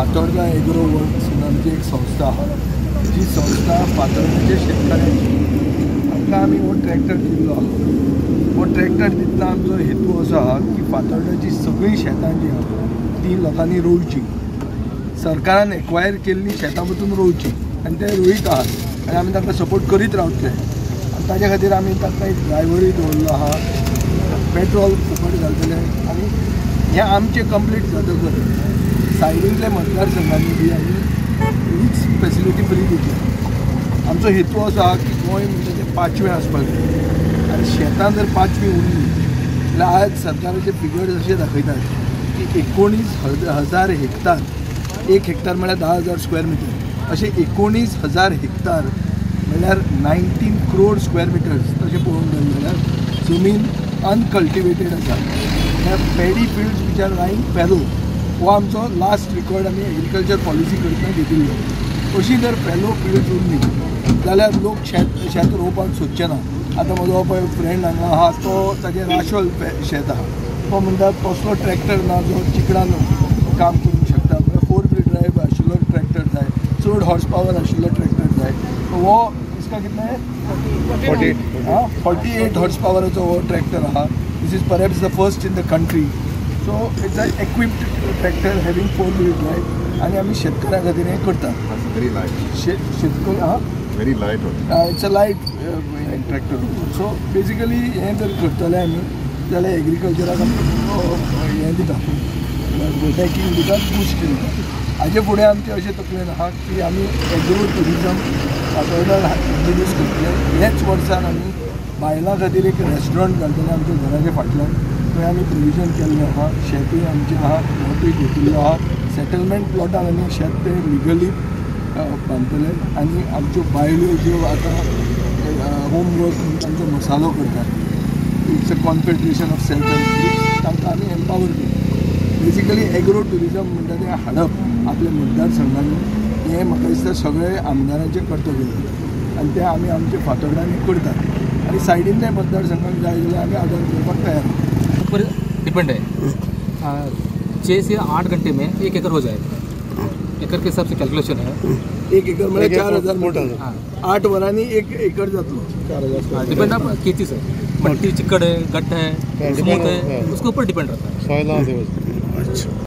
Fatorda agro works नामची एक संस्था आहा. जी संस्था फातोर्डेच्या शेतकऱ्यांची आमकां आमी हो ट्रॅक्टर दिल्लो आहा. हो ट्रॅक्टर दितना आमचो हेतू असो आहा की फातोर्डेची सगळीं शेतां जी आहा ती लोकांनी रोवची. सरकारान एक्वायर केल्ली शेतां मदून रोवची आनी ते रोयत आहात आनी आमी तांकां सपोर्ट करीत रावतले. आनी ताजे खातीर आमी तांकां एक ड्रायव्हरूय दवरलो आहा. पेट्रोल फुकट घालतले आनी हें आमचें कंप्लीट जातकच सायडींतल्या मतदारसंघांनी बी आमी हीच फेसिलिटी फ्री दितले. आमचो हेतू असो आहा की गोंय म्हणजे तें 5वें आसपाक जाय आनी शेतां जर 5वी उरली जाल्यार आज सरकाराचे फिगर्स अशे दाखयतात की 19,000 हेक्टर, 1 हेक्टर म्हळ्यार 10,000 स्क्वेअर मिटर, अशे 19,000 हेक्टर म्हळ्यार 19 करोड स्क्वेअर मिटर्स तशें पळोवंक गेलें जाल्यार जमीन अनकल्टिवेटेड आसा. Paddy fields which are lying fallow हो आमचो लास्ट रिकॉर्ड आमी एग्रीकल्चर पॉलिसी करतना घेतिल्लो. अशी जर फॅलो फिल्ड्स उरली जाल्यार लोक शेत रोवपाक सोदचे ना. आतां म्हजो पळय फ्रेंड हांगा आहा तो ताजें राशोल शेत आहा. तो म्हणटा तसलो ट्रॅक्टर ना जो चिकडान काम करूंक शकता. 4 व्हील ड्रायव्ह आशिल्लो ट्रॅक्टर जाय, चड हॉर्स पावर आशिल्लो ट्रॅक्टर जाय. हो इसका कितना है 48 हॉर्स पावराचो हो ट्रॅक्टर आहा. This is perhaps the first in the country. So it's a equipped tractor having 4 wheel drive आनी आमी शेतकऱ्यां खातीर हें करता. शेतकरी आहा very light. It's a light tractor. So basically हें जर करतले आमी जाल्यार एग्रीकल्चराक आमी हें दिता, बॅकींग दिता, बूस्ट दिता. हाजे फुडें आमचें अशें तकलेन आहा की आमी एग्रो टुरिजम फातोर्डा इंट्रोड्यूस करतले. ह्याच वर्सान आमी बायलां खातीर एक रेस्टॉरंट घालतले आमच्या घराच्या फाटल्यान. थंय आमी प्रोविजन केल्लें आहा. शेतूय आमचें आहा, प्लॉटूय घेतिल्लो आहा. सेटलमेंट प्लॉटान आमी शेत तें लिगली बांदतले आनी आमच्यो बायल्यो ज्यो आतां होमवर्क तांचो मसालो करतात, it's a confederation of self help groups, तांकां आमी एम्पावर करता. बेसिकली एग्रो टुरिजम म्हणटा तें हाडप आपल्या मतदारसंघांनी हें म्हाका दिसता सगळे आमदारांचें कर्तव्य आनी तें आमी आमच्या फातोर्डांनी करतात. आनी सायडींतल्या मतदारसंघाक जाय जाल्यार आमी आदार करपाक तयार. पर डिपेंड है 6 से 8 घंटे में 1 एकड़ हो जाएगा. एकड़ के हिसाब से कैलकुलेशन है. 1 एकड़ म्हळ्यार 4,000 मीटर. 8 वरांनी 1 एकड़ जातलो. 4,000. डिपेंड आप खेती से, मट्टी चिकड़ है, गट्ट है, स्मूथ है, उसके ऊपर डिपेंड रहता है. अच्छा.